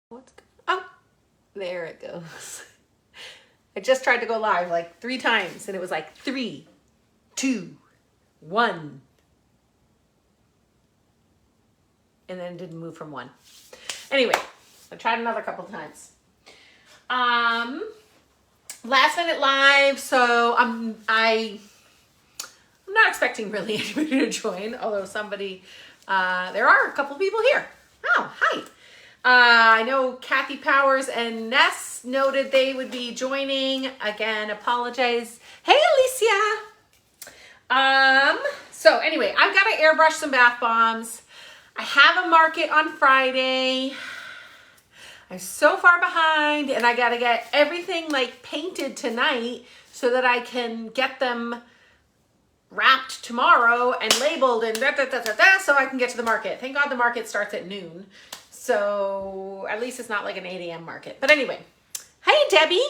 Oh, there it goes. I just tried to go live like 3 times and it was like 3, 2, 1. And then it didn't move from 1. Anyway, I tried another couple times. Last minute live, so I'm not expecting really anybody to join, although somebody, there are a couple people here. Oh, hi. I know Kathy Powers and Ness noted they would be joining. Again, apologize. Hey, Alicia. So anyway, I've got to airbrush some bath bombs. I have a market on Friday. I'm so far behind and I got to get everything like painted tonight so that I can get them wrapped tomorrow and labeled and so I can get to the market. Thank God the market starts at noon. So at least it's not like an 8 a.m. market. But anyway, hey Debbie.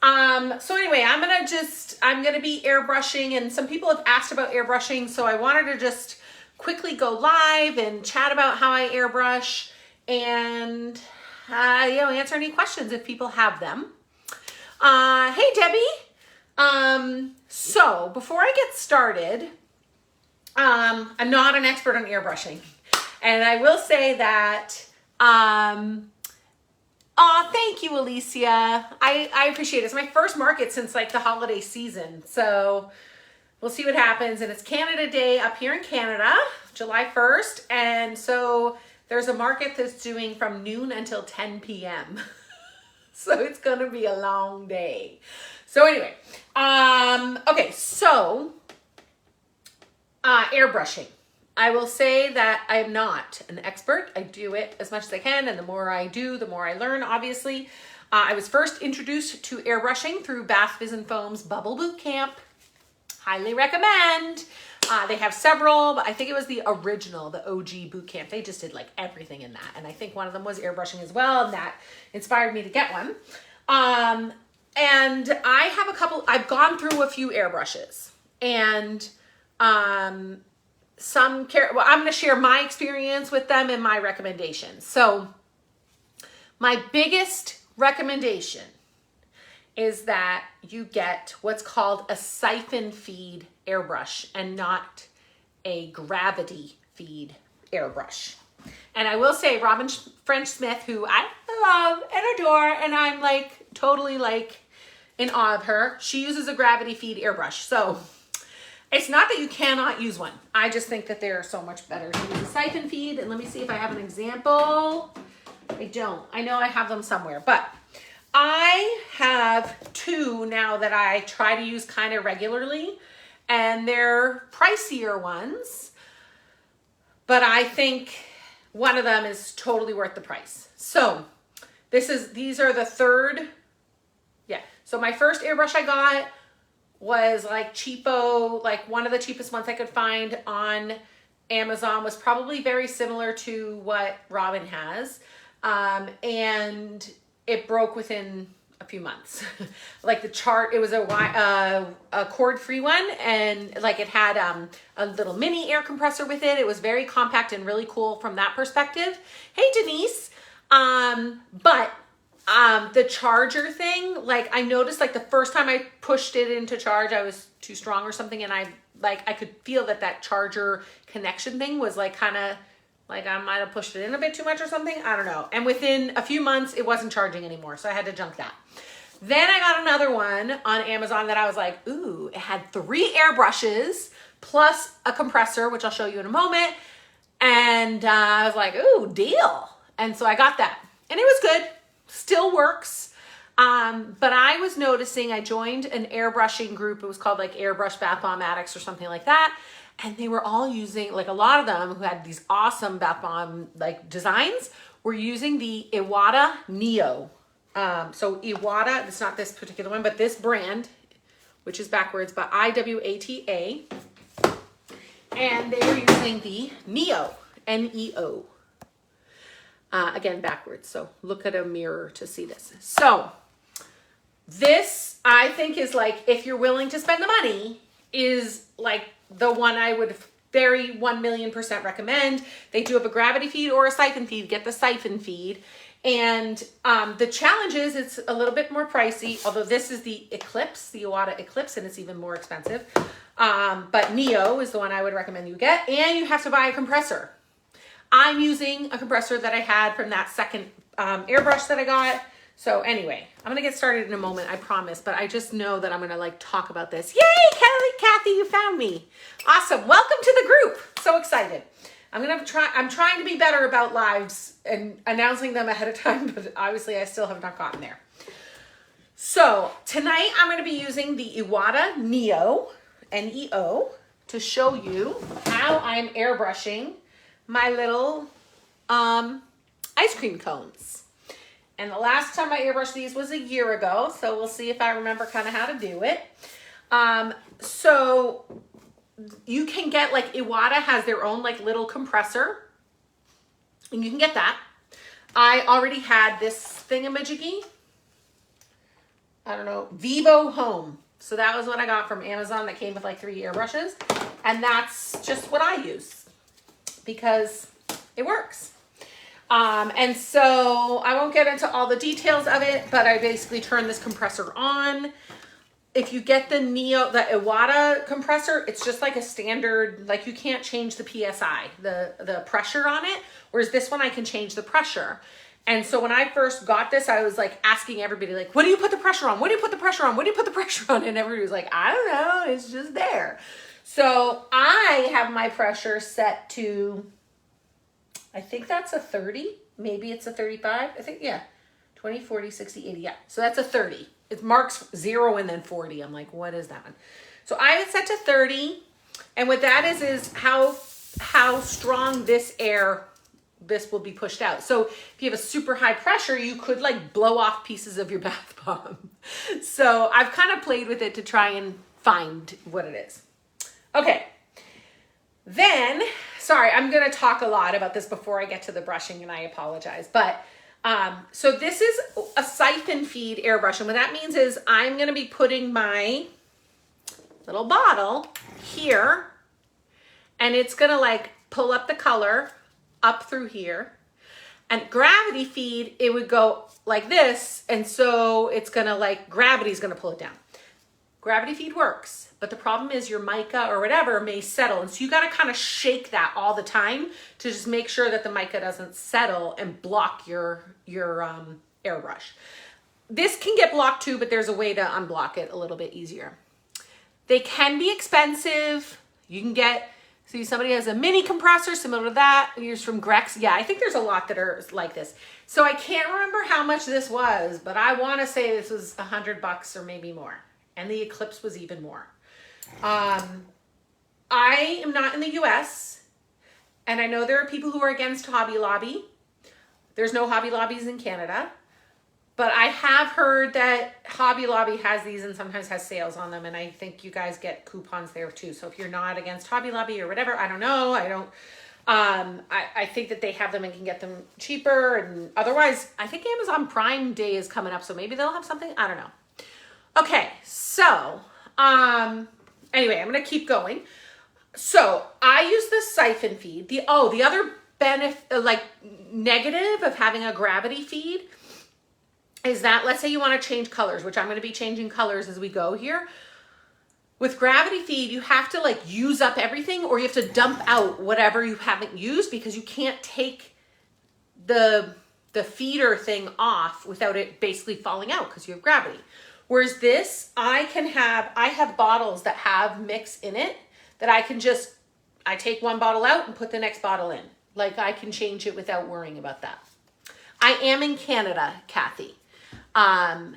So anyway, I'm gonna be airbrushing, and some people have asked about airbrushing, so I wanted to just quickly go live and chat about how I airbrush and answer any questions if people have them. Hey Debbie. So before I get started, I'm not an expert on airbrushing. And I will say that, thank you, Alicia. I appreciate it. It's my first market since like the holiday season. So we'll see what happens. And it's Canada Day up here in Canada, July 1st. And so there's a market that's doing from noon until 10 p.m. So it's going to be a long day. So anyway, okay, so airbrushing. I will say that I am not an expert. I do it as much as I can, and the more I do, the more I learn, obviously. I was first introduced to airbrushing through Bath Fizz and Foam's Bubble Boot Camp. Highly recommend. They have several, but I think it was the original, the OG boot camp. They just did like everything in that, and I think one of them was airbrushing as well, and that inspired me to get one. And I have I've gone through a few airbrushes, and I'm going to share my experience with them and my recommendations. So my biggest recommendation is that you get what's called a siphon feed airbrush and not a gravity feed airbrush. And I will say Robin French Smith, who I love and adore, and I'm like totally like in awe of her, she uses a gravity feed airbrush. So it's not that you cannot use one. I just think that they're so much better to use a siphon feed. And let me see if I have an example. I don't. I know I have them somewhere, but I have 2 now that I try to use kind of regularly, and they're pricier ones, but I think one of them is totally worth the price. So these are the third. Yeah. So my first airbrush I got was like cheapo, like one of the cheapest ones I could find on Amazon, was probably very similar to what Robin has. And it broke within a few months. Like the chart, it was a cord-free one, and like it had a little mini air compressor with it. It was very compact and really cool from that perspective. Hey Denise. But the charger thing, like I noticed like the first time I pushed it into charge, I was too strong or something. And I could feel that charger connection thing was like kind of like I might've pushed it in a bit too much or something. I don't know. And within a few months, it wasn't charging anymore. So I had to junk that. Then I got another one on Amazon that I was like, ooh, it had 3 airbrushes plus a compressor, which I'll show you in a moment. And I was like, ooh, deal. And so I got that, and it was good. Still works. But I was noticing, I joined an airbrushing group. It was called like Airbrush Bath Bomb Addicts or something like that. And they were all using, like a lot of them who had these awesome bath bomb like designs were using the Iwata Neo. So Iwata, it's not this particular one, but this brand, which is backwards, but IWATA. And they were using the Neo, N-E-O. Again, backwards. So look at a mirror to see this. So this, I think, is like, if you're willing to spend the money, is like the one I would very 1,000,000% recommend. They do have a gravity feed or a siphon feed. Get the siphon feed. And the challenge is it's a little bit more pricey, although this is the Eclipse, the Iwata Eclipse, and it's even more expensive. But Neo is the one I would recommend you get, and you have to buy a compressor. I'm using a compressor that I had from that second airbrush that I got. So anyway, I'm gonna get started in a moment, I promise, but I just know that I'm gonna like talk about this. Yay, Kathy, you found me. Awesome, welcome to the group. So excited. I'm trying to be better about lives and announcing them ahead of time, but obviously I still have not gotten there. So tonight I'm gonna be using the Iwata Neo, N-E-O, to show you how I'm airbrushing my little ice cream cones. And the last time I airbrushed these was a year ago, so we'll see if I remember kind of how to do it. So you can get, like, Iwata has their own like little compressor, and you can get that. I already had this thingamajiggy, I don't know, Vivo Home. So that was what I got from Amazon that came with like 3 airbrushes, and that's just what I use because it works. And so I won't get into all the details of it, but I basically turn this compressor on. If you get the Iwata compressor, it's just like a standard, like you can't change the PSI, the pressure on it. Whereas this one, I can change the pressure. And so when I first got this, I was like asking everybody, like, what do you put the pressure on? What do you put the pressure on? What do you put the pressure on? And everybody was like, I don't know, it's just there. So I have my pressure set to, I think that's a 30, maybe it's a 35. I think, yeah, 20, 40, 60, 80, yeah. So that's a 30. It marks 0 and then 40. I'm like, what is that one? So I have it set to 30. And what that is how strong this will be pushed out. So if you have a super high pressure, you could like blow off pieces of your bath bomb. So I've kind of played with it to try and find what it is. Okay. Then, sorry, I'm going to talk a lot about this before I get to the brushing, and I apologize. But, so this is a siphon feed airbrush. And what that means is I'm going to be putting my little bottle here, and it's going to like pull up the color up through here. And gravity feed, it would go like this. And so it's going to like, gravity's going to pull it down. Gravity feed works, but the problem is your mica or whatever may settle. And so you got to kind of shake that all the time to just make sure that the mica doesn't settle and block your airbrush. This can get blocked too, but there's a way to unblock it a little bit easier. They can be expensive. You can get, see, somebody has a mini compressor similar to that. Here's from Grex. Yeah, I think there's a lot that are like this. So I can't remember how much this was, but I want to say this was $100 or maybe more. And the Eclipse was even more. I am not in the US, and I know there are people who are against Hobby Lobby. There's no Hobby Lobbies in Canada, but I have heard that Hobby Lobby has these and sometimes has sales on them, and I think you guys get coupons there too. So if you're not against Hobby Lobby or whatever, I don't know. I think that they have them and can get them cheaper, and otherwise, I think Amazon Prime Day is coming up, so maybe they'll have something. I don't know. Okay, so, anyway, I'm going to keep going. So I use the siphon feed. The other benefit, like negative of having a gravity feed is that, let's say you want to change colors, which I'm going to be changing colors as we go here. With gravity feed, you have to like use up everything, or you have to dump out whatever you haven't used, because you can't take the feeder thing off without it basically falling out because you have gravity. Whereas this, I have bottles that have mix in it that I take one bottle out and put the next bottle in. Like I can change it without worrying about that. I am in Canada, Kathy. Yes,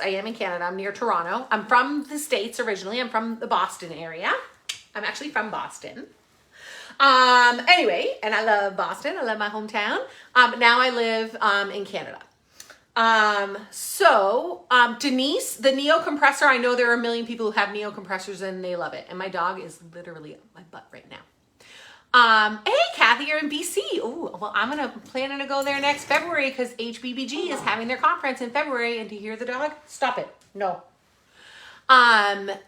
I am in Canada. I'm near Toronto. I'm from the States originally. I'm from the Boston area. I'm actually from Boston. Anyway, and I love Boston. I love my hometown. Now I live in Canada. Denise, the Neo compressor, I know there are a million people who have Neo compressors and they love it. And my dog is literally up my butt right now. Hey, Kathy, you're in BC. Oh, well, I'm planning to go there next February because HBBG is having their conference in February. And to hear the dog, stop it. No.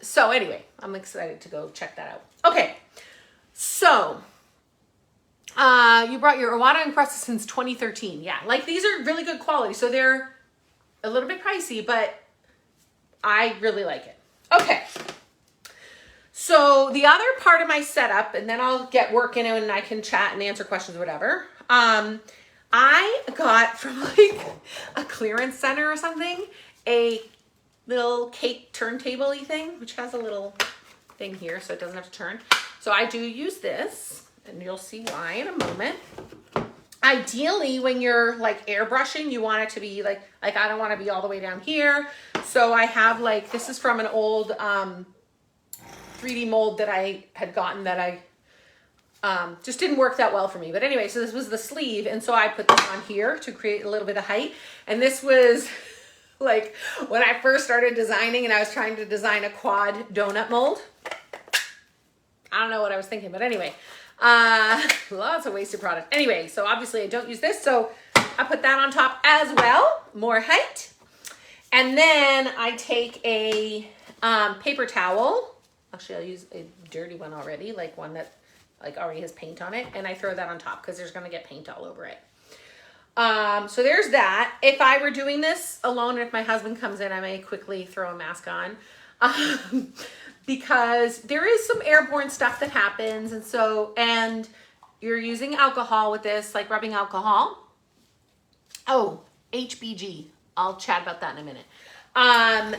So anyway, I'm excited to go check that out. Okay. So You brought your Iwata and Crust since 2013. Yeah, like these are really good quality. So they're a little bit pricey, but I really like it. Okay. So the other part of my setup, and then I'll get working and I can chat and answer questions or whatever. I got from like a clearance center or something, a little cake turntable-y thing, which has a little thing here so it doesn't have to turn. So I do use this, and you'll see why in a moment. Ideally, when you're like airbrushing, you want it to be like I don't want to be all the way down here. So I have like, this is from an old 3D mold that I had gotten that I just didn't work that well for me. But anyway, so this was the sleeve. And so I put this on here to create a little bit of height. And this was like when I first started designing and I was trying to design a quad donut mold. I don't know what I was thinking, but anyway, lots of wasted product. Anyway, so obviously I don't use this. So I put that on top as well, more height. And then I take a paper towel. Actually, I'll use a dirty one already, like one that like already has paint on it. And I throw that on top because there's going to get paint all over it. So there's that. If I were doing this alone, and if my husband comes in, I may quickly throw a mask on. Because there is some airborne stuff that happens. And you're using alcohol with this, like rubbing alcohol. Oh, HBG. I'll chat about that in a minute.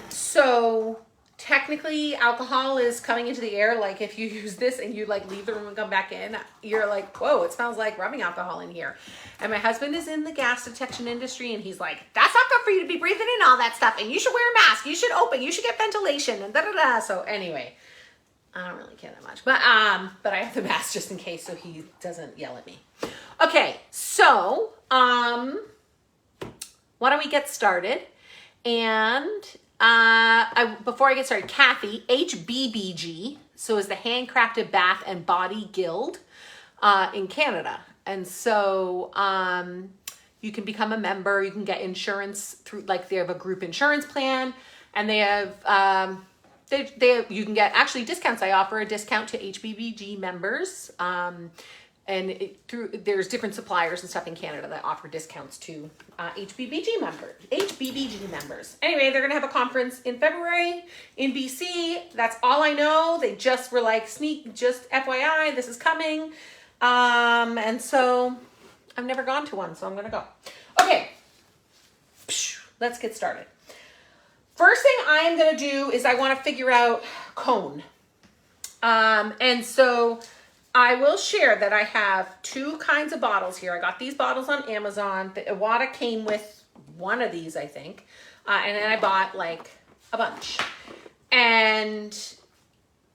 So technically alcohol is coming into the air. Like if you use this and you like leave the room and come back in, you're like, whoa, it smells like rubbing alcohol in here. And my husband is in the gas detection industry and he's like, that's not good for you to be breathing in all that stuff. And you should wear a mask. You should open, you should get ventilation and da da da. So anyway, I don't really care that much, but I have the mask just in case so he doesn't yell at me. Okay. So, why don't we get started? And before I get started, Kathy, HBBG, so is the Handcrafted Bath and Body Guild in Canada. And so you can become a member. You can get insurance through, like they have a group insurance plan, and they have you can get actually discounts. I offer a discount to HBBG members. There's different suppliers and stuff in Canada that offer discounts to HBBG members. Anyway, they're gonna have a conference in February in BC. That's all I know. They just were like, just FYI, this is coming. And so I've never gone to one, so I'm gonna go. Okay, let's get started. First thing I am gonna do is I wanna figure out cone. And so I will share that I have two kinds of bottles here. I got these bottles on Amazon. The Iwata came with one of these, I think. And then I bought like a bunch. And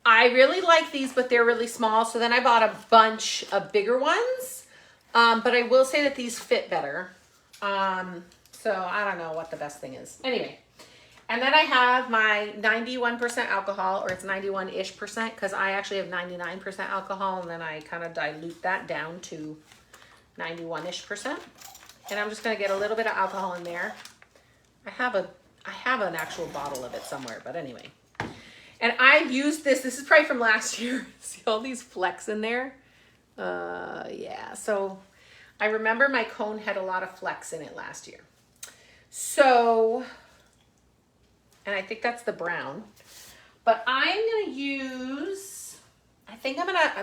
I really like these, but they're really small. So then I bought a bunch of bigger ones. But I will say that these fit better. So I don't know what the best thing is. Anyway. And then I have my 91% alcohol, or it's 91-ish percent, because I actually have 99% alcohol, and then I kind of dilute that down to 91-ish percent. And I'm just going to get a little bit of alcohol in there. I have an actual bottle of it somewhere, but anyway. And I've used this. This is probably from last year. See all these flecks in there? Yeah. So I remember my cone had a lot of flecks in it last year. So, and I think that's the brown. But I'm going to use,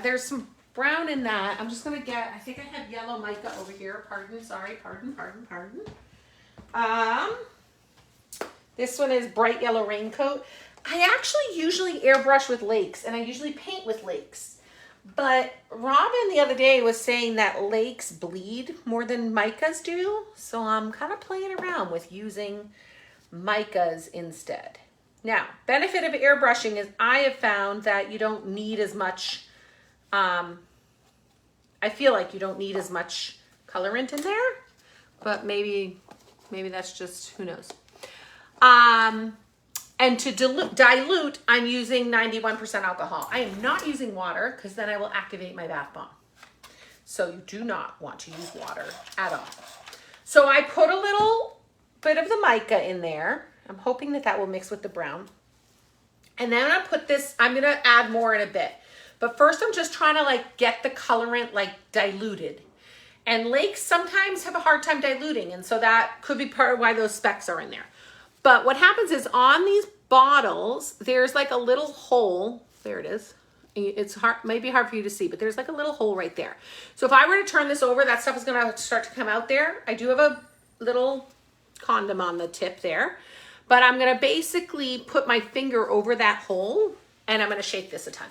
there's some brown in that. I'm just going to get, I think I have yellow mica over here. Pardon. This one is bright yellow raincoat. I actually usually airbrush with lakes, and I usually paint with lakes. But Robin the other day was saying that lakes bleed more than micas do. So I'm kind of playing around with using micas instead. Now, benefit of airbrushing is I have found that you don't need as much, I feel like you don't need as much colorant in there, but maybe that's just, who knows. And to dilute, I'm using 91% alcohol. I am not using water because then I will activate my bath bomb. So you do not want to use water at all. So I put a little bit of the mica in there. I'm hoping that will mix with the brown. And then I'm gonna put this, I'm gonna add more in a bit. But first I'm just trying to like get the colorant like diluted. And lakes sometimes have a hard time diluting, and so that could be part of why those specks are in there. But what happens is on these bottles, there's like a little hole. There it is. It's hard, maybe hard for you to see, but there's like a little hole right there. So if I were to turn this over, that stuff is gonna start to come out there. I do have a little condom on the tip there, but I'm gonna basically put my finger over that hole and I'm gonna shake this a ton.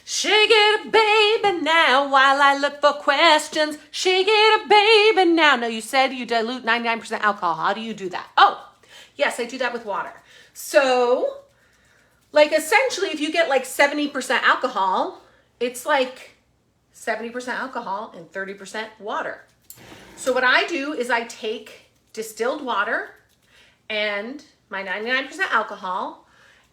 Shake it, baby, now while I look for questions. Shake it, baby, now. No, you said you dilute 99% alcohol. How do you do that? Oh, yes, I do that with water. So, like, essentially, if you get like 70% alcohol, it's like 70% alcohol and 30% water. So what I do is I take distilled water and my 99% alcohol,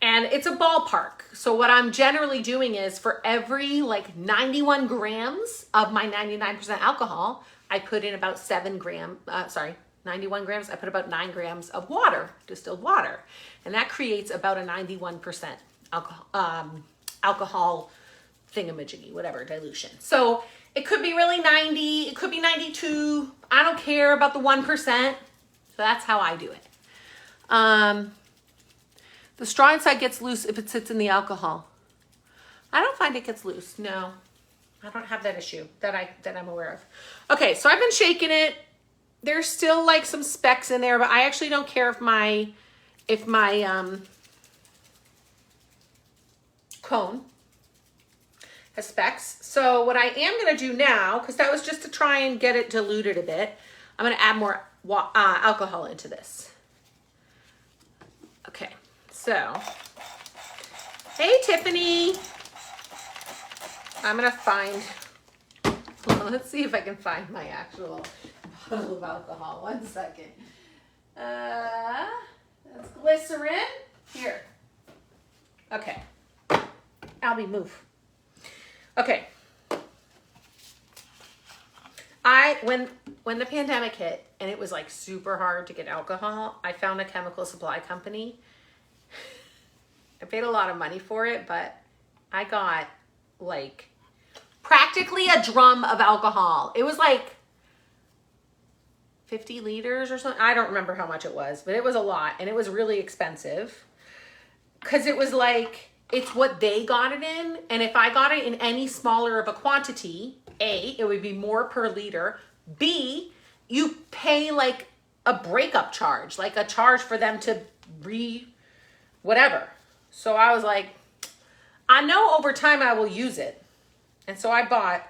and it's a ballpark. So what I'm generally doing is for every like 91 grams of my 99% alcohol, I put in about 91 grams, I put about 9 grams of water, distilled water. And that creates about a 91% alcohol thingamajiggy, whatever, dilution. So it could be really 90, it could be 92. I don't care about the 1%. So that's how I do it. The straw inside gets loose if it sits in the alcohol. I don't find it gets loose. No, I don't have that issue that I'm aware of. Okay, so I've been shaking it. There's still like some specks in there, but I actually don't care if my cone has specks. So what I am gonna do now, because that was just to try and get it diluted a bit, I'm gonna add more alcohol into this. Okay. So, hey Tiffany, I'm gonna find, well, let's see if I can find my actual bottle of alcohol. 1 second. That's glycerin. Here. Okay. Albie, move. Okay. When the pandemic hit and it was like super hard to get alcohol, I found a chemical supply company. I paid a lot of money for it, but I got like practically a drum of alcohol. It was like 50 liters or something. I don't remember how much it was, but it was a lot and it was really expensive because it was like, it's what they got it in. And if I got it in any smaller of a quantity, A, it would be more per liter. B, you pay like a breakup charge, like a charge for them to whatever. So I was like, I know over time I will use it. And so I bought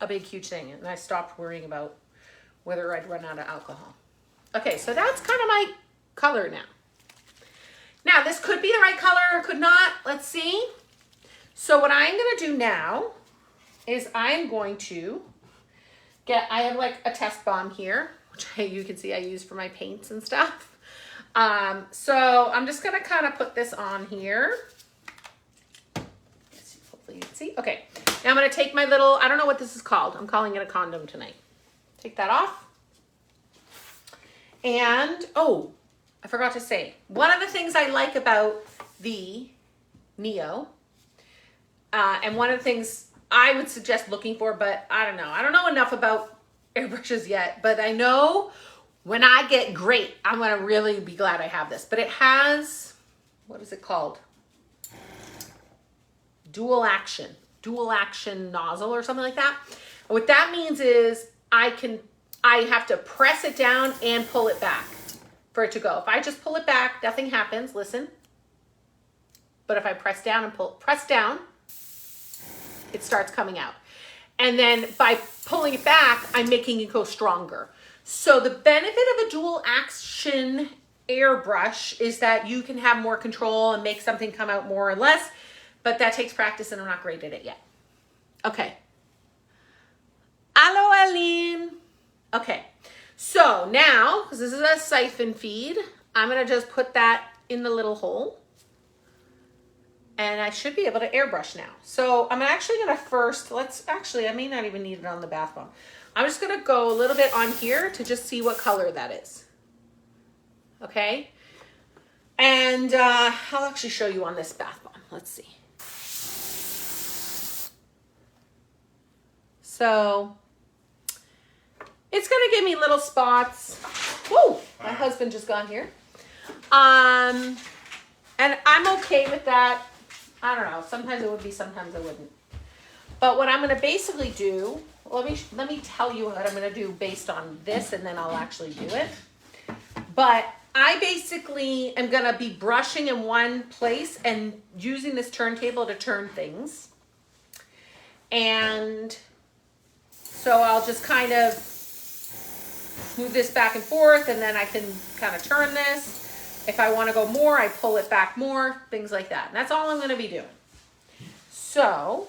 a big, huge thing and I stopped worrying about whether I'd run out of alcohol. Okay, so that's kind of my color now. Now this could be the right color or could not. Let's see. So what I'm gonna do now is I'm going to I have like a test bomb here, which you can see I use for my paints and stuff. So I'm just gonna kind of put this on here. Hopefully you can see. Okay, now I'm gonna take my little, I don't know what this is called. I'm calling it a condom tonight. Take that off. And, oh, I forgot to say, one of the things I like about the Neo, and one of the things I would suggest looking for, but I don't know. I don't know enough about airbrushes yet, but I know when I get great, I'm gonna really be glad I have this. But it has, what is it called? Dual action nozzle or something like that. And what that means is I have to press it down and pull it back for it to go. If I just pull it back, nothing happens, listen. But if I press down and press down, it starts coming out. And then by pulling it back, I'm making it go stronger. So the benefit of a dual action airbrush is that you can have more control and make something come out more or less, but that takes practice and I'm not great at it yet. Okay. Hello, Aline. Okay. So now, because this is a siphon feed, I'm going to just put that in the little hole. And I should be able to airbrush now. So I'm actually going to first, I may not even need it on the bath bomb. I'm just going to go a little bit on here to just see what color that is. Okay. And I'll actually show you on this bath bomb. Let's see. So it's gonna give me little spots. Whoa, my husband just got here. And I'm okay with that. I don't know, sometimes it would be, sometimes it wouldn't. But what I'm gonna basically do, let me tell you what I'm gonna do based on this, and then I'll actually do it. But I basically am gonna be brushing in one place and using this turntable to turn things. And so I'll just kind of move this back and forth, and then I can kind of turn this. If I want to go more, I pull it back more, things like that. And that's all I'm going to be doing. So,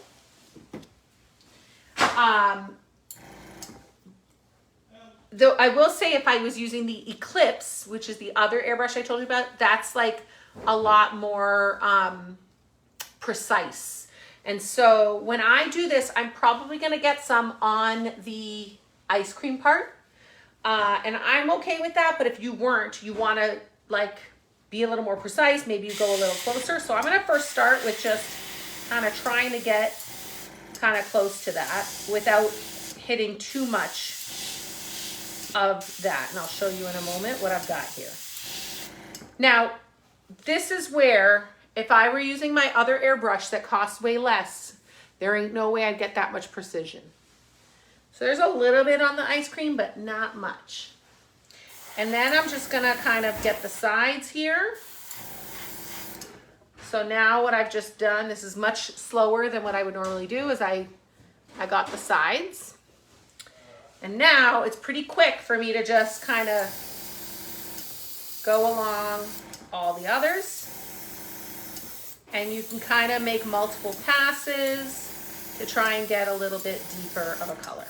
though I will say, if I was using the Eclipse, which is the other airbrush I told you about, that's like a lot more precise. And so when I do this, I'm probably going to get some on the ice cream part. And I'm okay with that. But if you weren't, you want to like be a little more precise, maybe you go a little closer. So I'm going to first start with just kind of trying to get kind of close to that without hitting too much of that. And I'll show you in a moment what I've got here. Now, this is where, if I were using my other airbrush that costs way less, there ain't no way I'd get that much precision. So there's a little bit on the ice cream, but not much. And then I'm just gonna kind of get the sides here. So now what I've just done, this is much slower than what I would normally do, is I got the sides. And now it's pretty quick for me to just kind of go along all the others. And you can kind of make multiple passes to try and get a little bit deeper of a color.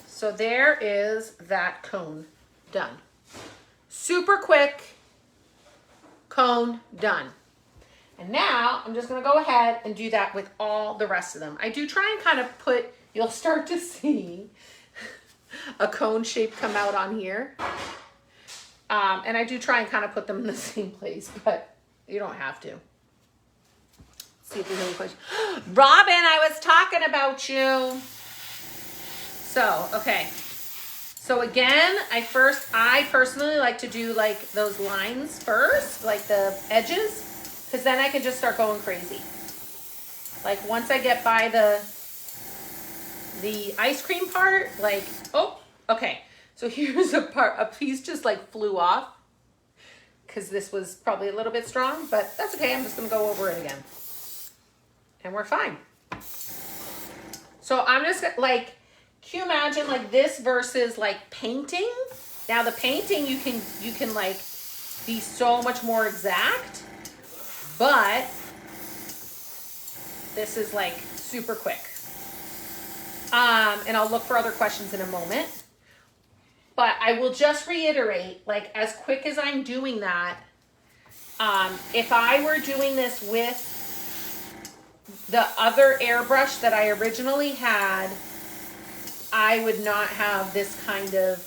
So there is that cone done. Super quick cone done. And now I'm just gonna go ahead and do that with all the rest of them. I do try and kind of put, you'll start to see a cone shape come out on here. And I do try and kind of put them in the same place, but you don't have to. Let's see if there's any questions. Robin, I was talking about you. So, okay. So again, I personally like to do like those lines first, like the edges, because then I can just start going crazy. Like once I get by the ice cream part, like, oh, okay. So here's a piece just like flew off because this was probably a little bit strong, but that's okay. I'm just gonna go over it again and we're fine. So I'm just like, can you imagine like this versus like painting? Now the painting, you can like be so much more exact, but this is like super quick. And I'll look for other questions in a moment, but I will just reiterate, like as quick as I'm doing that, if I were doing this with the other airbrush that I originally had, I would not have this kind of,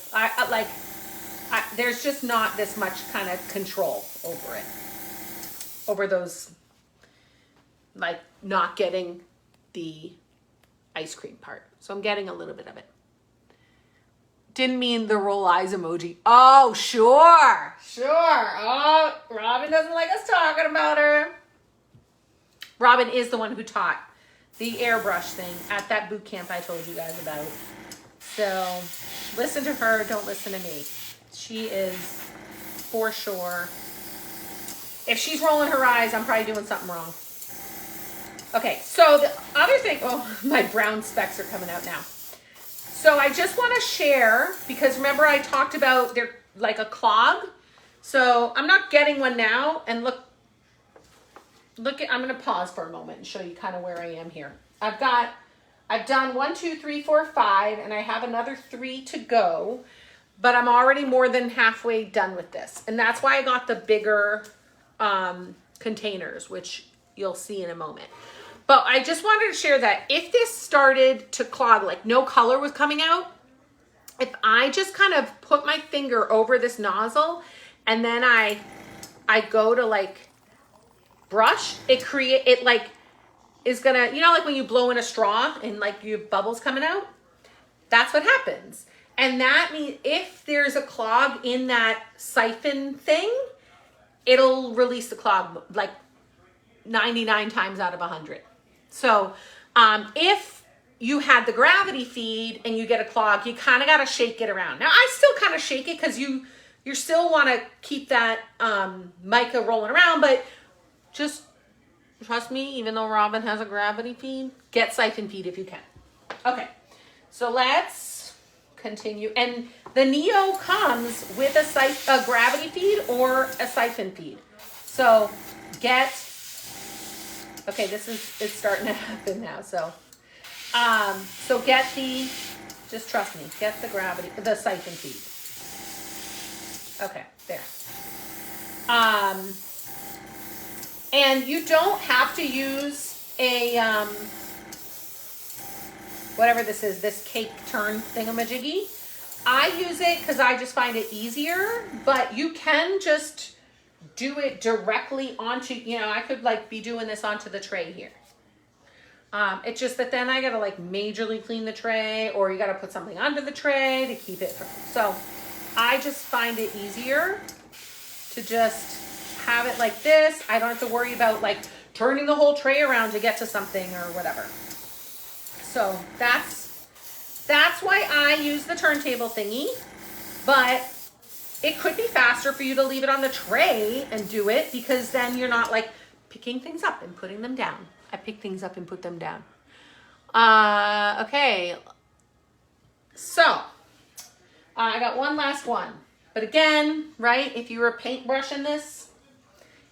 there's just not this much kind of control over it, over those, like not getting the ice cream part. So I'm getting a little bit of it. Didn't mean the roll eyes emoji. Oh, sure. Oh, Robin doesn't like us talking about her. Robin is the one who taught the airbrush thing at that boot camp I told you guys about. So listen to her, don't listen to me. She is for sure. If she's rolling her eyes, I'm probably doing something wrong. Okay, so the other thing, oh, my brown specks are coming out now. So I just want to share, because remember I talked about they're like a clog. So I'm not getting one now, and look at, I'm going to pause for a moment and show you kind of where I am here. I've done 1, 2, 3, 4, 5, and I have another 3 to go, but I'm already more than halfway done with this. And that's why I got the bigger containers, which you'll see in a moment. But I just wanted to share that if this started to clog, like no color was coming out, if I just kind of put my finger over this nozzle and then I go to like brush, it is gonna, you know, like when you blow in a straw and like you have bubbles coming out, that's what happens. And that means if there's a clog in that siphon thing, it'll release the clog like 99 times out of 100. So if you had the gravity feed and you get a clog, you kind of got to shake it around. Now I still kind of shake it because you still want to keep that mica rolling around, but just trust me, even though Robin has a gravity feed, get siphon feed if you can. Okay, so let's continue. And the Neo comes with a gravity feed or a siphon feed. So okay, it's starting to happen now. So just trust me, get the siphon feed. Okay, there. And you don't have to use a, whatever this is, this cake turn thingamajiggy. I use it because I just find it easier, but you can just do it directly onto, you know, I could like be doing this onto the tray here. It's just that then I gotta like majorly clean the tray, or you gotta put something under the tray to keep it from, so I just find it easier to just have it like this. I don't have to worry about like turning the whole tray around to get to something or whatever. So that's why I use the turntable thingy, but it could be faster for you to leave it on the tray and do it, because then you're not like picking things up and putting them down. I pick things up and put them down. Okay. So I got one last one, but again, right, if you were paintbrushing this,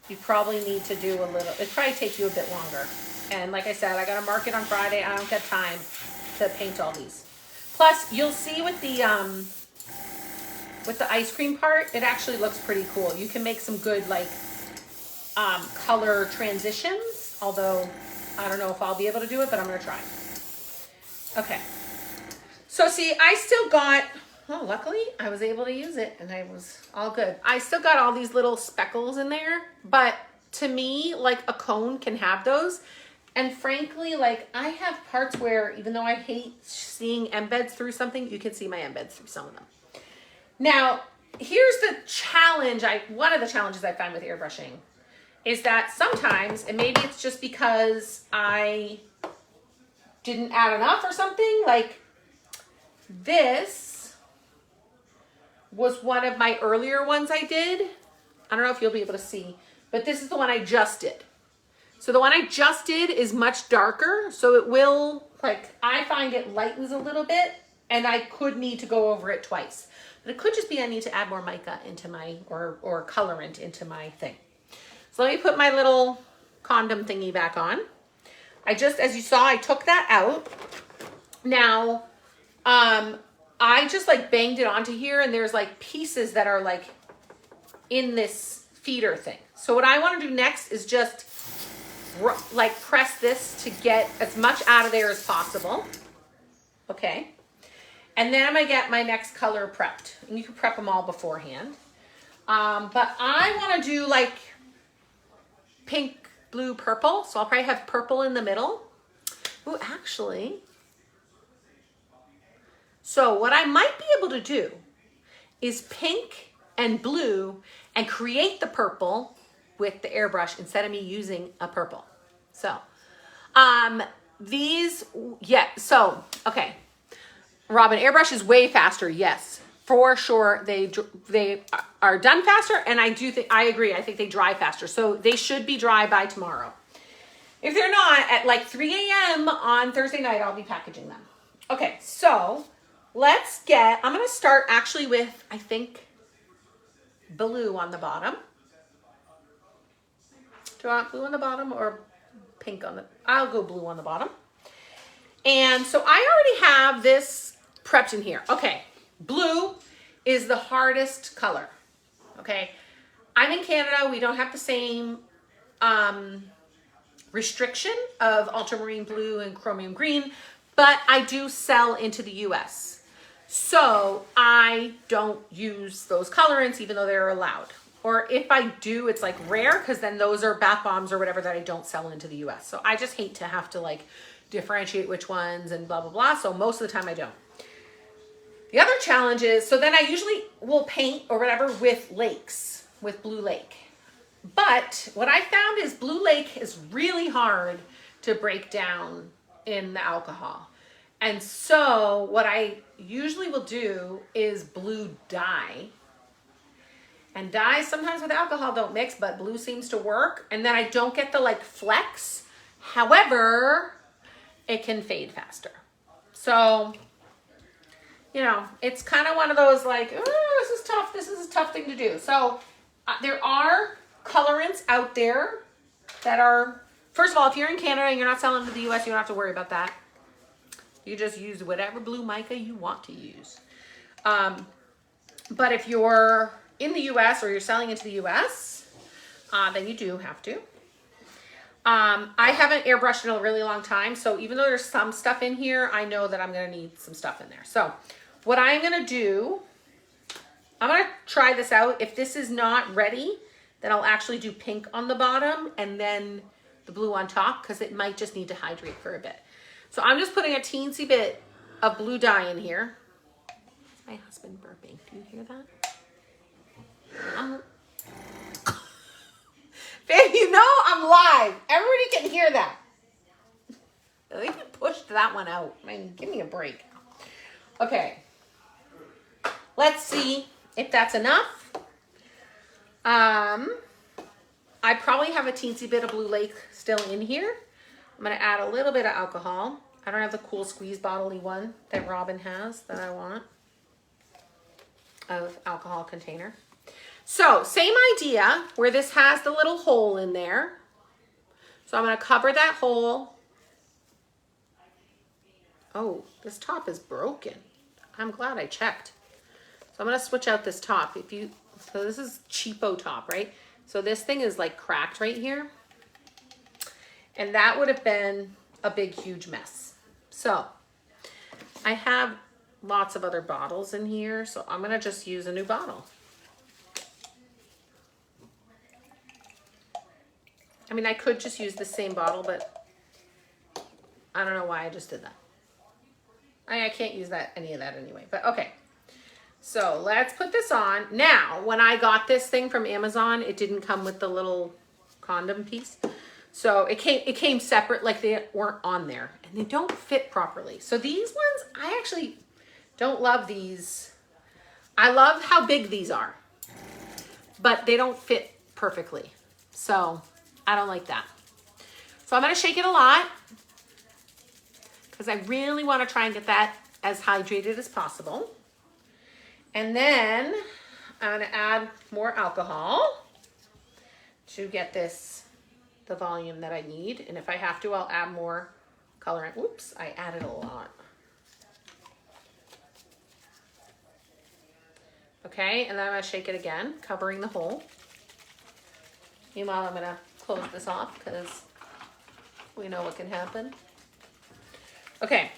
you probably need to do a little, it'd probably take you a bit longer. And like I said, I got to mark it on Friday. I don't get time to paint all these. Plus, you'll see with the ice cream part, it actually looks pretty cool. You can make some good like color transitions, although I don't know if I'll be able to do it, but I'm going to try. Okay. So see, I still got, oh, luckily I was able to use it and I was all good. I still got all these little speckles in there, but to me, like a cone can have those. And frankly, like I have parts where even though I hate seeing embeds through something, you can see my embeds through some of them. Now, here's the challenge. One of the challenges I find with airbrushing is that sometimes, and maybe it's just because I didn't add enough or something, like this was one of my earlier ones I did. I don't know if you'll be able to see, but this is the one I just did. So the one I just did is much darker, so it will, like, I find it lightens a little bit, and I could need to go over it twice. But it could just be I need to add more mica into my, or colorant into my thing. So let me put my little condom thingy back on. As you saw, I took that out. Now, I just like banged it onto here, and there's like pieces that are like in this feeder thing. So what I want to do next is just like press this to get as much out of there as possible. Okay. And then I'm going to get my next color prepped. And you can prep them all beforehand. But I want to do like pink, blue, purple. So I'll probably have purple in the middle. Ooh, actually. So what I might be able to do is pink and blue and create the purple with the airbrush instead of me using a purple. So, okay. Robin, airbrush is way faster. Yes, for sure. They are done faster. And I agree. I think they dry faster. So they should be dry by tomorrow. If they're not, at like 3 a.m. on Thursday night, I'll be packaging them. Okay. So I'm going to start actually with, I think, blue on the bottom. Do you want blue on the bottom or pink on I'll go blue on the bottom. And so I already have this prepped in here. Okay, blue is the hardest color. Okay, I'm in Canada. We don't have the same restriction of ultramarine blue and chromium green, but I do sell into the US. So I don't use those colorants even though they're allowed. or if I do, it's like rare, because then those are bath bombs or whatever that I don't sell into the US. So I just hate to have to like differentiate which ones and blah, blah, blah. So most of the time I don't. The other challenge is, so then I usually will paint or whatever with lakes, with Blue Lake. But what I found is Blue Lake is really hard to break down in the alcohol. And so what I usually will do is blue dye. And dyes sometimes with alcohol don't mix, but blue seems to work. And then I don't get the like flecks. However, it can fade faster. So, you know, it's kind of one of those like, oh, this is tough. This is a tough thing to do. So there are colorants out there that are, first of all, if you're in Canada and you're not selling to the US, you don't have to worry about that. You just use whatever blue mica you want to use. But if you're in the US or you're selling into the US, then you do have to. I haven't airbrushed in a really long time, so even though there's some stuff in here, I know that I'm gonna need some stuff in there. So what I'm gonna do, I'm gonna try this out. If this is not ready, then I'll actually do pink on the bottom and then the blue on top, because it might just need to hydrate for a bit. So I'm just putting a teensy bit of blue dye in here. That's my husband burping. Do you hear that? Babe, you know I'm live. Everybody can hear that. I think you pushed that one out. I mean, give me a break. Okay. Let's see if that's enough. I probably have a teensy bit of Blue Lake still in here. I'm going to add a little bit of alcohol. I don't have the cool squeeze bottle-y one that Robin has that I want of alcohol container. So same idea where this has the little hole in there. So I'm going to cover that hole. Oh, this top is broken. I'm glad I checked. So I'm going to switch out this top. So this is cheapo top, right? So this thing is like cracked right here. And that would have been a big, huge mess. So I have lots of other bottles in here. So I'm going to just use a new bottle. I mean, I could just use the same bottle, but I don't know why I just did that. I can't use any of that anyway, but okay. So let's put this on. Now, when I got this thing from Amazon, it didn't come with the little condom piece. So it came separate, like they weren't on there, and they don't fit properly. So these ones, I actually don't love these. I love how big these are, but they don't fit perfectly. So I don't like that. So I'm going to shake it a lot because I really want to try and get that as hydrated as possible. And then I'm going to add more alcohol to get this the volume that I need. And if I have to, I'll add more colorant. Oops, I added a lot. Okay, and then I'm going to shake it again, covering the hole. Meanwhile, I'm going to close this off because we know what can happen. Okay,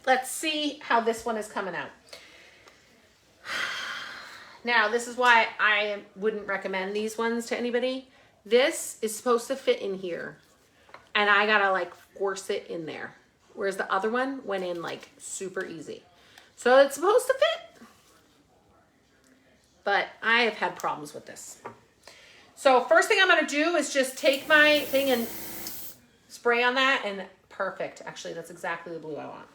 let's see how this one is coming out. Now, this is why I wouldn't recommend these ones to anybody. This is supposed to fit in here, and I gotta like force it in there. Whereas the other one went in like super easy. So it's supposed to fit, but I have had problems with this. So first thing I'm gonna do is just take my thing and spray on that, and perfect. Actually, that's exactly the blue I want.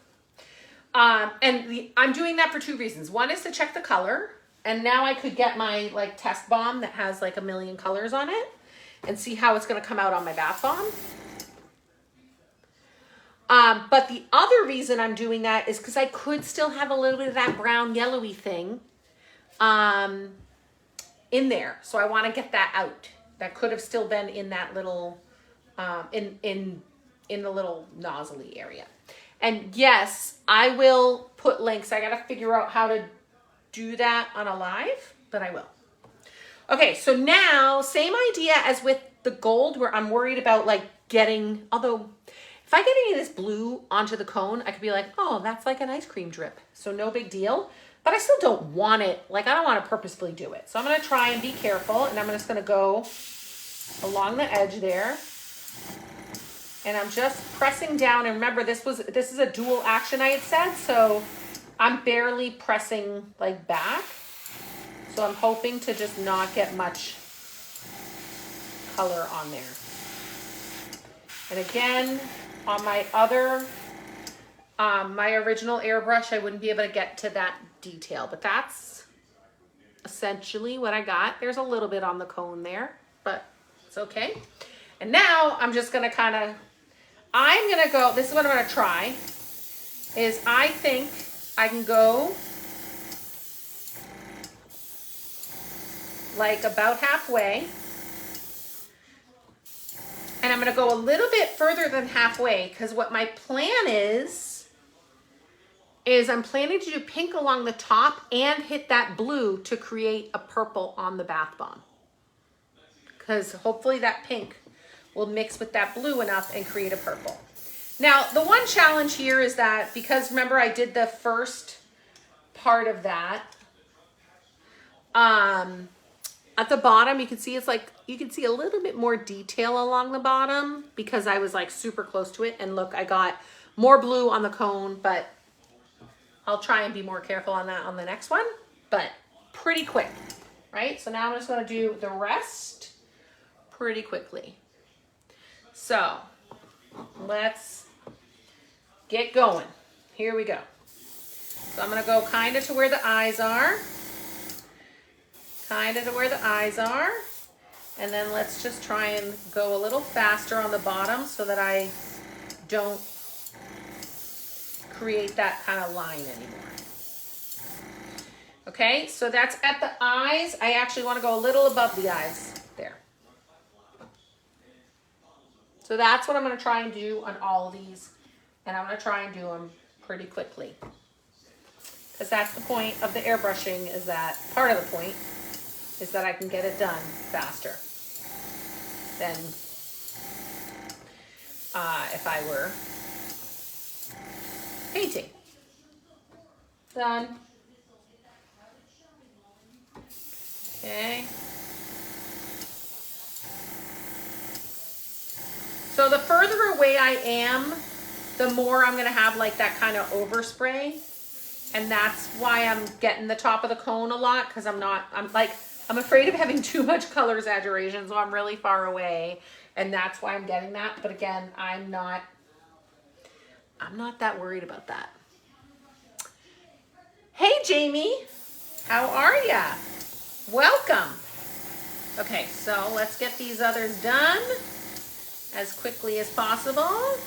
I'm doing that for two reasons. One is to check the color, and now I could get my like test bomb that has like a million colors on it and see how it's gonna come out on my bath bomb. But the other reason I'm doing that is because I could still have a little bit of that brown yellowy thing in there. So I want to get that out. That could have still been in that little, in the little nozzly area. And yes, I will put links. I got to figure out how to do that on a live, but I will. Okay, so now same idea as with the gold where I'm worried about like getting, although if I get any of this blue onto the cone, I could be like, oh, that's like an ice cream drip. So no big deal. but I still don't want it, like I don't want to purposefully do it. So I'm going to try and be careful, and I'm just going to go along the edge there. And I'm just pressing down, and remember this is a dual action I had said, so I'm barely pressing like back. So I'm hoping to just not get much color on there. And again, on my other, my original airbrush, I wouldn't be able to get to that detail, but that's essentially what I got. There's a little bit on the cone there, but it's okay. And now I'm just gonna I'm gonna go, this is what I'm gonna try, is I think I can go like about halfway. And I'm gonna go a little bit further than halfway, because what my plan is I'm planning to do pink along the top and hit that blue to create a purple on the bath bomb. Because hopefully that pink will mix with that blue enough and create a purple. Now, the one challenge here is that, because remember I did the first part of that, at the bottom, you can see it's like, you can see a little bit more detail along the bottom because I was like super close to it. And look, I got more blue on the cone, but I'll try and be more careful on that on the next one, but pretty quick, right? So now I'm just gonna do the rest pretty quickly. So let's get going. Here we go. So I'm gonna go kind of to where the eyes are. Kind of to where the eyes are. And then let's just try and go a little faster on the bottom so that I don't create that kind of line anymore. Okay, so that's at the eyes. I actually want to go a little above the eyes there. So that's what I'm going to try and do on all of these. And I'm going to try and do them pretty quickly. Because that's the point of the airbrushing, is that part of the point is that I can get it done faster than if I were painting. Done. Okay. So the further away I am, the more I'm gonna have like that kind of overspray. And that's why I'm getting the top of the cone a lot, because I'm afraid of having too much color exaggeration, so I'm really far away. And that's why I'm getting that. But again, I'm not that worried about that. Hey, Jamie, how are ya? Welcome. Okay, so let's get these others done as quickly as possible.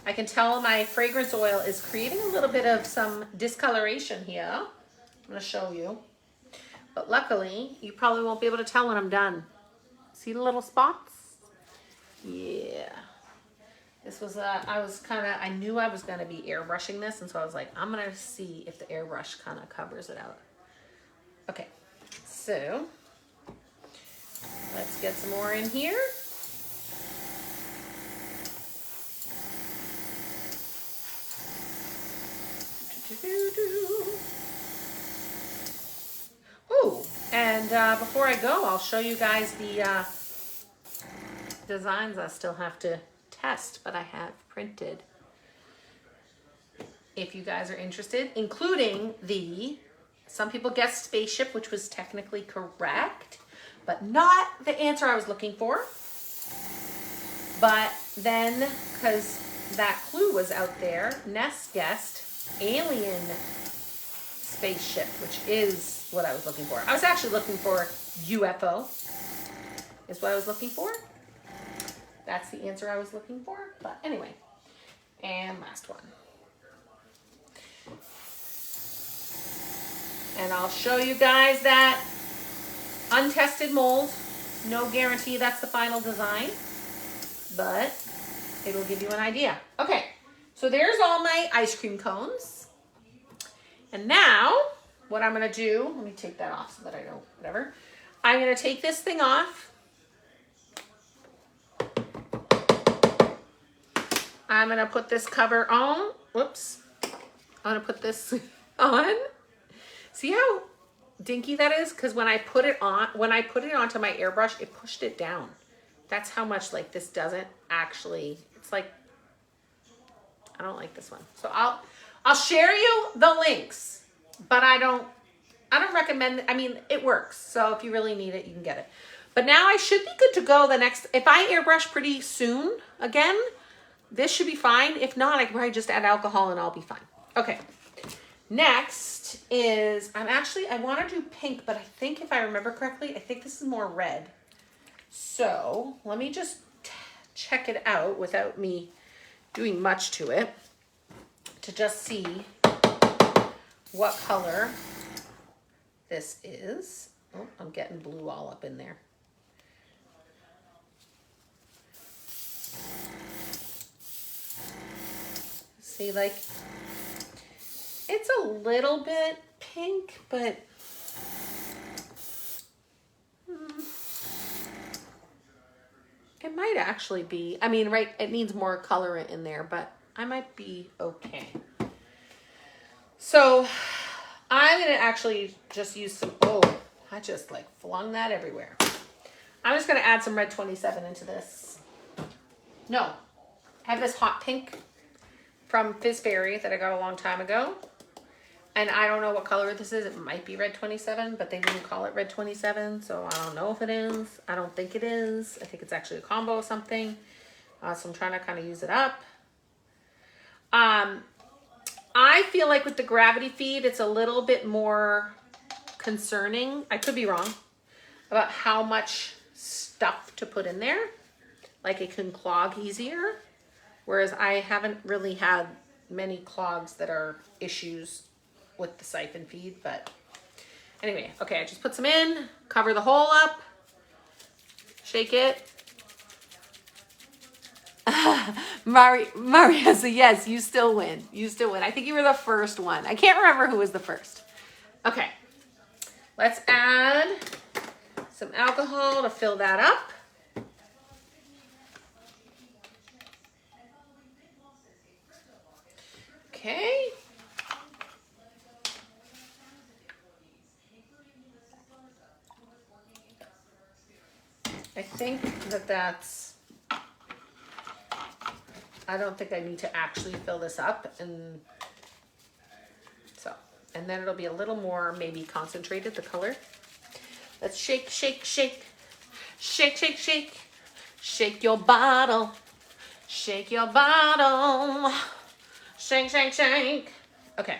I can tell my fragrance oil is creating a little bit of some discoloration here. I'm gonna show you. But luckily, you probably won't be able to tell when I'm done. See the little spots? Yeah. This was, I knew I was gonna be airbrushing this, and so I was like, I'm gonna see if the airbrush kind of covers it out. Okay, so let's get some more in here. Ooh, and before I go, I'll show you guys the designs I still have to test, but I have printed. If you guys are interested, including some people guessed spaceship, which was technically correct, but not the answer I was looking for. But then, because that clue was out there, Ness guessed alien spaceship, which is what I was looking for. I was actually looking for UFO, is what I was looking for. That's the answer I was looking for. But anyway, and last one. And I'll show you guys that untested mold. No guarantee that's the final design, but it'll give you an idea. Okay, so there's all my ice cream cones. And now what I'm gonna do, let me take that off so that I don't, whatever. I'm gonna take this thing off. I'm gonna put this cover on. Whoops. I'm gonna put this on. See how dinky that is? Because when I put it onto my airbrush, it pushed it down. That's how much like this doesn't actually, it's like, I don't like this one. So I'll share you the links, but I don't recommend, I mean, it works. So if you really need it, you can get it. But now I should be good to go if I airbrush pretty soon again, this should be fine. If not, I can probably just add alcohol and I'll be fine. Okay. Next is, I want to do pink, but I think if I remember correctly, I think this is more red. So let me just check it out without me doing much to it to just see what color this is. Oh, I'm getting blue all up in there. See, like, it's a little bit pink, but it might actually be, I mean, right, it needs more color in there, but I might be okay. So I'm going to actually just use some, oh, I just like flung that everywhere. I'm just going to add some red 27 into this. No, I have this hot pink from Fizzberry that I got a long time ago. And I don't know what color this is. It might be red 27, but they didn't call it red 27. So I don't know if it is. I don't think it is. I think it's actually a combo of something. So I'm trying to kind of use it up. I feel like with the gravity feed, it's a little bit more concerning. I could be wrong about how much stuff to put in there. Like it can clog easier. Whereas I haven't really had many clogs that are issues with the siphon feed, but anyway, okay, I just put some in, cover the hole up, shake it. Maria said, yes, you still win. You still win. I think you were the first one. I can't remember who was the first. Okay, let's add some alcohol to fill that up. Okay. I think that's, I don't think I need to actually fill this up, and so, and then it'll be a little more maybe concentrated, the color. Let's shake, shake, shake, shake, shake, shake, shake your bottle, shake your bottle, shake, shake, shake. Okay,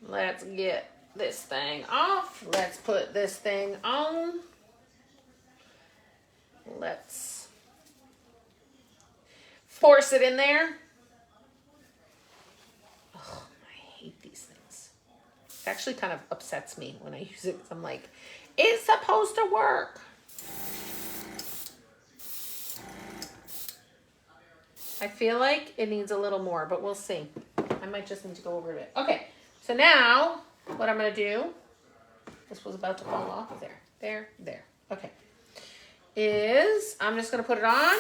let's get this thing off. Let's put this thing on. Let's force it in there. Oh, I hate these things. It actually kind of upsets me when I use it because I'm like, it's supposed to work. I feel like it needs a little more, but we'll see. I might just need to go over it. Okay, so now what I'm going to do, this was about to fall off. There. Okay. Is I'm just going to put it on,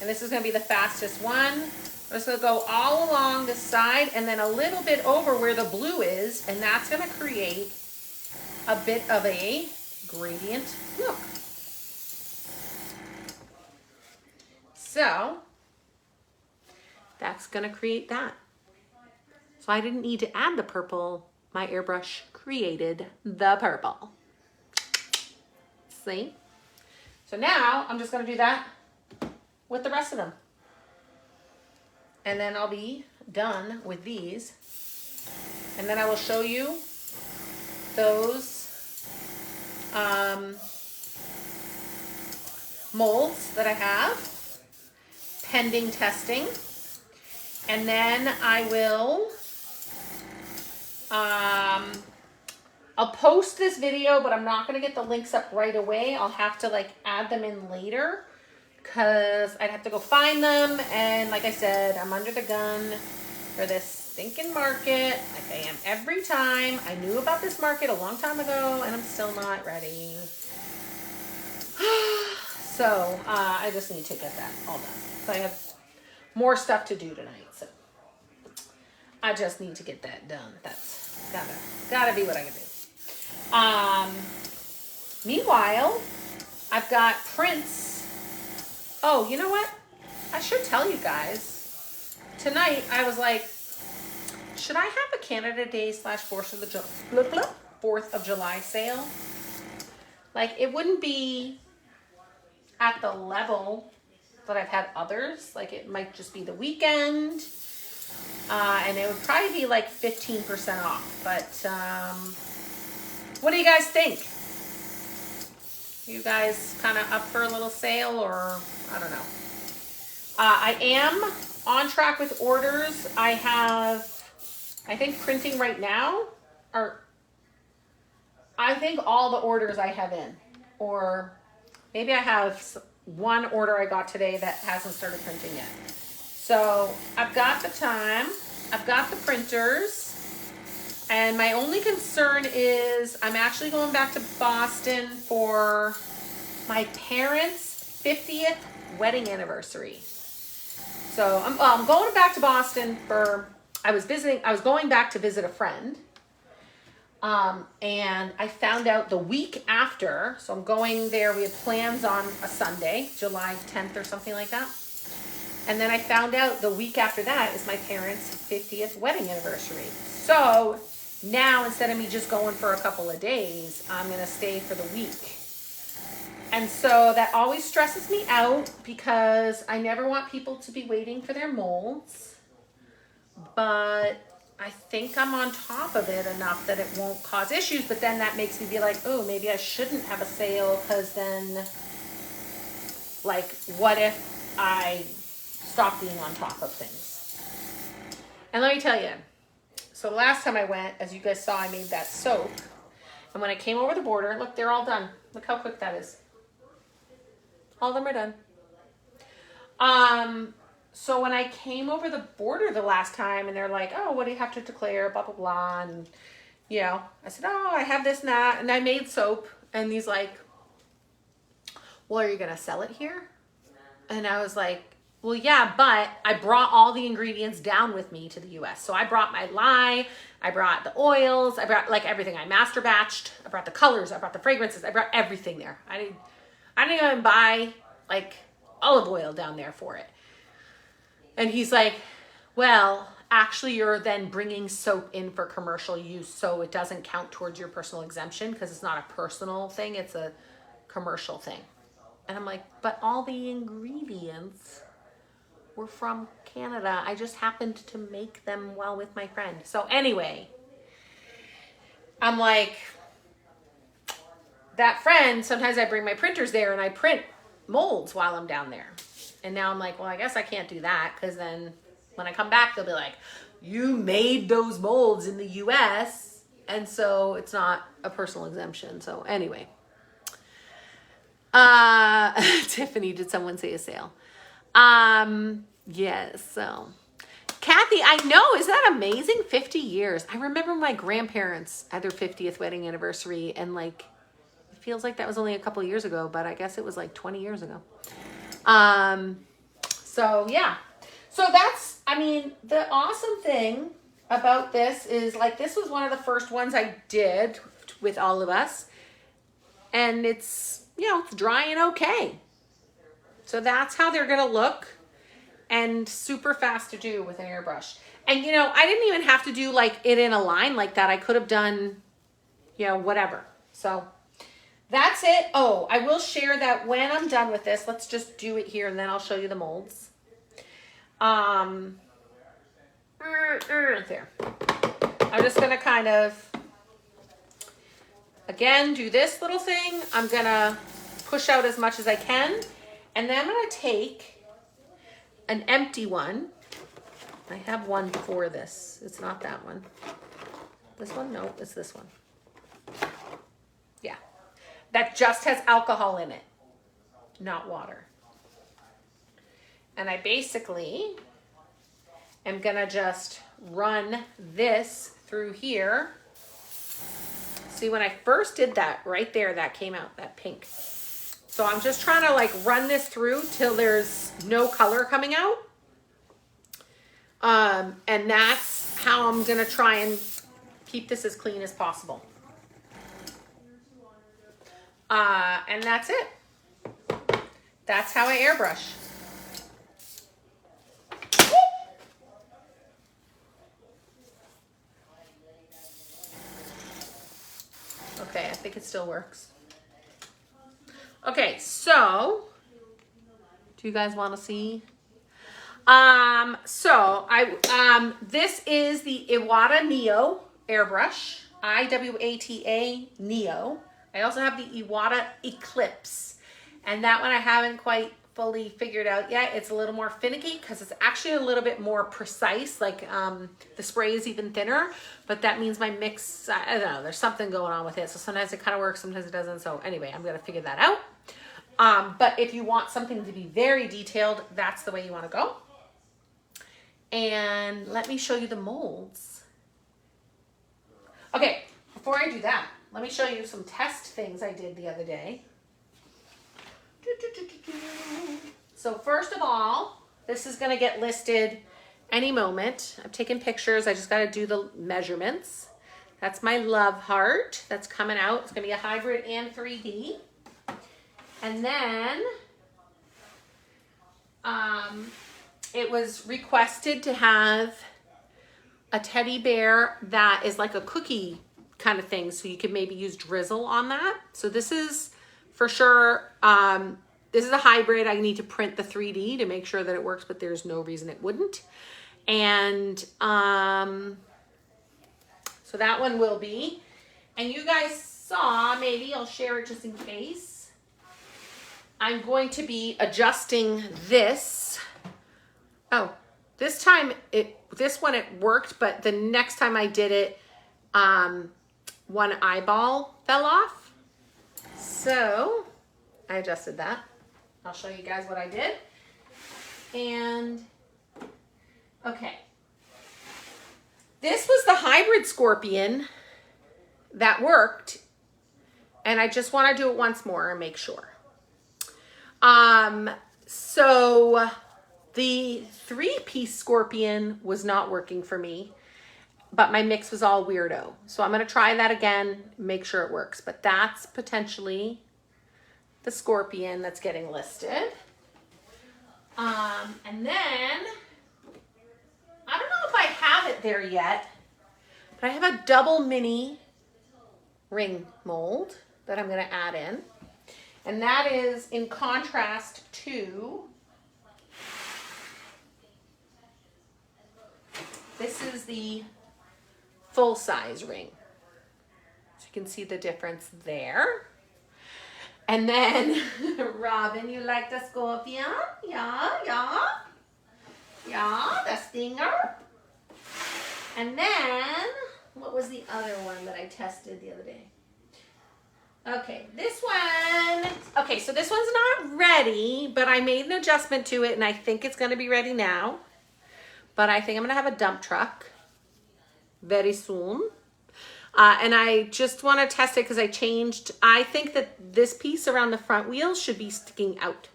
and this is going to be the fastest one. I'm just going to go all along this side and then a little bit over where the blue is, and that's going to create a bit of a gradient look. So that's going to create that. So I didn't need to add the purple. My airbrush created the purple. See? So now I'm just going to do that with the rest of them. And then I'll be done with these. And then I will show you those molds that I have pending testing. And then I will, I'll post this video, but I'm not going to get the links up right away. I'll have to like add them in later because I'd have to go find them. And like I said, I'm under the gun for this stinking market like I am every time. I knew about this market a long time ago and I'm still not ready. So I just need to get that all done. So I have more stuff to do tonight. So I just need to get that done. That's gotta be what I can do. Meanwhile, I've got prints. Oh, you know what? I should tell you guys. Tonight, I was like, should I have a Canada Day / 4th of July sale? Like, it wouldn't be at the level that I've had others. Like, it might just be the weekend. And it would probably be like 15% off. But what do you guys think? You guys kind of up for a little sale, or I don't know. I am on track with orders. I have, I think printing right now, or I think all the orders I have in, or maybe I have one order I got today that hasn't started printing yet. So I've got the time, I've got the printers, and my only concern is I'm actually going back to Boston for my parents' 50th wedding anniversary. So I'm going back to Boston for, I was going back to visit a friend. And I found out the week after, so I'm going there, we had plans on a Sunday, July 10th or something like that. And then I found out the week after that is my parents' 50th wedding anniversary. So now instead of me just going for a couple of days, I'm going to stay for the week. And so that always stresses me out because I never want people to be waiting for their molds. But I think I'm on top of it enough that it won't cause issues. But then that makes me be like, oh, maybe I shouldn't have a sale, because then, like, what if I stop being on top of things? And let me tell you, so the last time I went, as you guys saw, I made that soap. And when I came over the border, look, they're all done. Look how quick that is. All of them are done. So when I came over the border the last time, and they're like, oh, what do you have to declare, blah, blah, blah. And, you know, I said, oh, I have this and that. And I made soap. And he's like, well, are you going to sell it here? And I was like, well, yeah, but I brought all the ingredients down with me to the US. So I brought my lye, I brought the oils, I brought like everything. I master batched, I brought the colors, I brought the fragrances, I brought everything there. I didn't even buy like olive oil down there for it. And he's like, well, actually you're then bringing soap in for commercial use, so it doesn't count towards your personal exemption because it's not a personal thing, it's a commercial thing. And I'm like, but all the ingredients were from Canada. I just happened to make them while with my friend. So anyway, I'm like, that friend, sometimes I bring my printers there and I print molds while I'm down there. And now I'm like, well, I guess I can't do that, because then when I come back, they'll be like, you made those molds in the US. And so it's not a personal exemption. So anyway, Tiffany, did someone say a sale? Yes. So Kathy, I know, is that amazing? 50 years. I remember my grandparents had their 50th wedding anniversary, and like, it feels like that was only a couple of years ago, but I guess it was like 20 years ago. So yeah, so that's, I mean, the awesome thing about this is, like, this was one of the first ones I did with all of us, and it's, you know, it's drying okay. So that's how they're going to look, and super fast to do with an airbrush. And, you know, I didn't even have to do like it in a line like that. I could have done, you know, whatever. So that's it. Oh, I will share that when I'm done with this. Let's just do it here, and then I'll show you the molds. There. I'm just going to kind of, again, do this little thing. I'm going to push out as much as I can. And then I'm going to take an empty one. I have one before this. It's not that one. This one? No, it's this one. Yeah. That just has alcohol in it, not water. And I basically am gonna just run this through here. See, when I first did that, right there, that came out, that pink. So I'm just trying to like run this through till there's no color coming out. And that's how I'm gonna try and keep this as clean as possible. And that's it. That's how I airbrush. Okay, I think it still works. Okay, so do you guys want to see? This is the Iwata Neo airbrush, Iwata Neo. I also have the Iwata Eclipse, and that one I haven't quite fully figured out yet. It's a little more finicky because it's actually a little bit more precise, like the spray is even thinner, but that means my mix, I don't know, there's something going on with it. So sometimes it kind of works, sometimes it doesn't. So anyway, I'm gonna figure that out. But if you want something to be very detailed, that's the way you want to go. And let me show you the molds. Okay, before I do that, let me show you some test things I did the other day. So first of all, this is going to get listed any moment. I've taken pictures. I just got to do the measurements. That's my love heart that's coming out. It's going to be a hybrid and 3D. And then it was requested to have a teddy bear that is like a cookie kind of thing. So you could maybe use drizzle on that. So this is for sure, this is a hybrid. I need to print the 3D to make sure that it works, but there's no reason it wouldn't. And so that one will be, and you guys saw, maybe I'll share it just in case. I'm going to be adjusting this. Oh, this time this one it worked, but the next time I did it, one eyeball fell off. So I adjusted that. I'll show you guys what I did. And okay. This was the hybrid scorpion that worked. And I just want to do it once more and make sure. So the 3-piece scorpion was not working for me, but my mix was all weirdo. So I'm going to try that again, make sure it works. But that's potentially the scorpion that's getting listed. And then, I don't know if I have it there yet, but I have a double mini ring mold that I'm going to add in. And that is in contrast to, this is the full-size ring. So you can see the difference there. And then, Robin, you like the scorpion? Yeah, the stinger. And then, what was the other one that I tested the other day? Okay, this one, okay, so this one's not ready, but I made an adjustment to it and I think it's gonna be ready now. But I think I'm gonna have a dump truck very soon. And I just wanna test it because I think that this piece around the front wheels should be sticking out.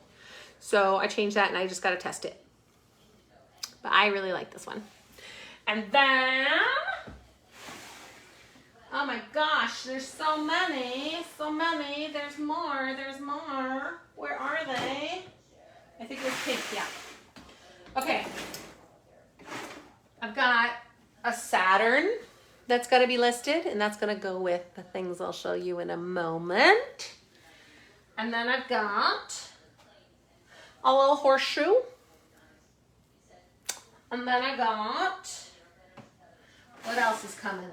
So I changed that and I just gotta test it. But I really like this one. And then, oh my gosh, there's so many, there's more. Where are they? I think it was pink, yeah. Okay, I've got a Saturn that's gonna be listed, and that's gonna go with the things I'll show you in a moment. And then I've got a little horseshoe. And then I got, what else is coming?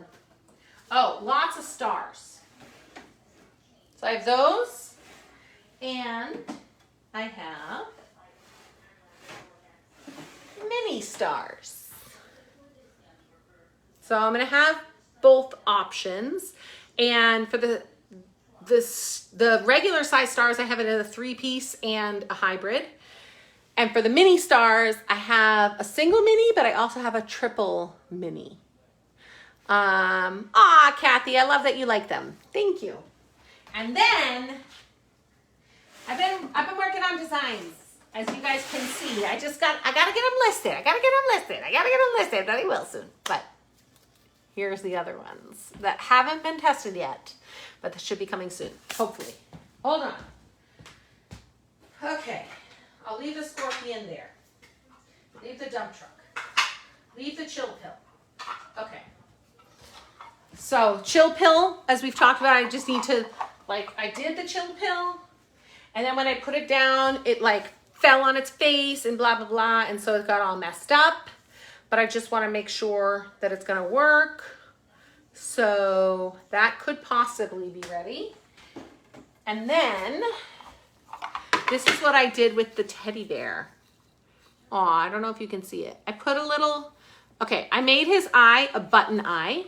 Oh, lots of stars. So I have those, and I have mini stars. So I'm gonna have both options. And for the regular size stars, I have it in a 3-piece and a hybrid. And for the mini stars, I have a single mini, but I also have a triple mini. Kathy, I love that you like them. Thank you. And then I've been working on designs, as you guys can see. I gotta get them listed. I gotta get them listed. I will soon, but here's the other ones that haven't been tested yet, but that should be coming soon, hopefully. Hold on. Okay, I'll leave the Scorpion there. Leave the dump truck. Leave the chill pill. Okay. So chill pill, as we've talked about, I just need to, like, I did the chill pill, and then when I put it down, it like fell on its face and blah, blah, blah, and so it got all messed up. But I just want to make sure that it's going to work. So that could possibly be ready. And then this is what I did with the teddy bear. Oh, I don't know if you can see it. I put a little, okay, I made his eye a button eye.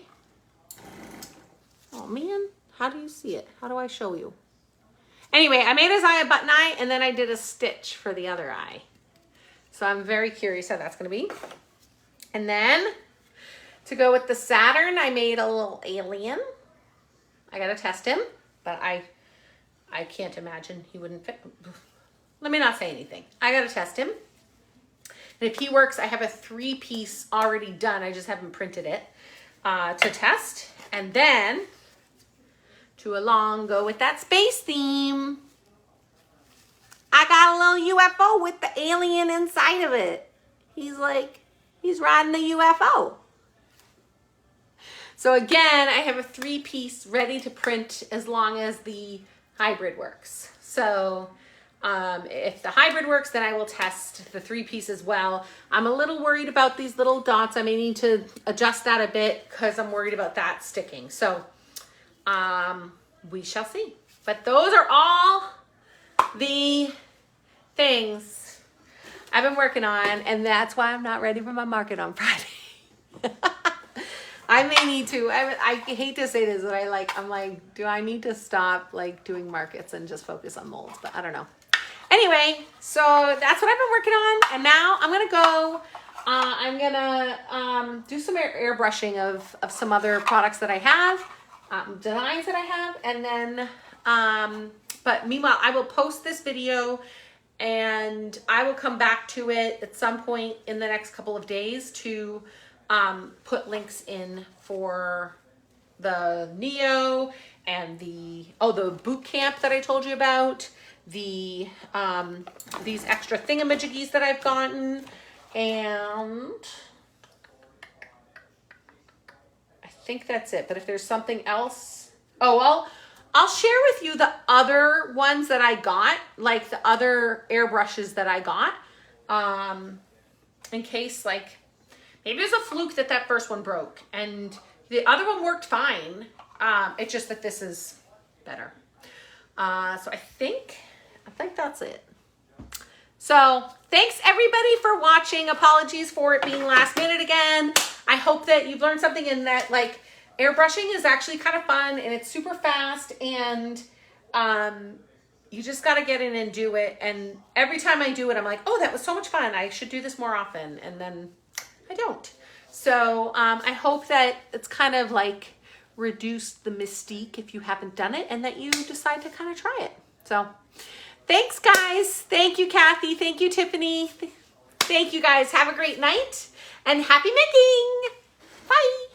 Oh man, how do you see it? How do I show you? Anyway, I made his eye a button eye, and then I did a stitch for the other eye. So I'm very curious how that's going to be. And then to go with the Saturn, I made a little alien. I got to test him, but I can't imagine he wouldn't fit. Let me not say anything. I got to test him. And if he works, I have a 3-piece already done. I just haven't printed it to test. And then to go with that space theme, I got a little UFO with the alien inside of it. He's riding the UFO. So again, I have a 3-piece ready to print as long as the hybrid works. So if the hybrid works, then I will test the 3-piece as well. I'm a little worried about these little dots. I may need to adjust that a bit because I'm worried about that sticking. So we shall see. But those are all the things I've been working on, and that's why I'm not ready for my market on Friday. I may need to. I hate to say this, but I'm like, do I need to stop like doing markets and just focus on molds? But I don't know. Anyway, so that's what I've been working on, and now I'm gonna go. I'm gonna do some airbrushing of some other products that I have, designs that I have, and then. But meanwhile, I will post this video. And I will come back to it at some point in the next couple of days to put links in for the Neo and the boot camp that I told you about, the these extra thingamajiggies that I've gotten, and I think that's it. But if there's something else, I'll share with you the other ones that I got, like the other airbrushes that I got, in case like maybe it was a fluke that first one broke and the other one worked fine. It's just that this is better. So I think that's it. So thanks everybody for watching. Apologies for it being last minute again. I hope that you've learned something in that like airbrushing is actually kind of fun and it's super fast, and you just got to get in and do it. And every time I do it, I'm like, oh, that was so much fun. I should do this more often. And then I don't. So I hope that it's kind of like reduced the mystique if you haven't done it, and that you decide to kind of try it. So thanks guys. Thank you, Kathy. Thank you, Tiffany. Thank you guys. Have a great night and happy making. Bye.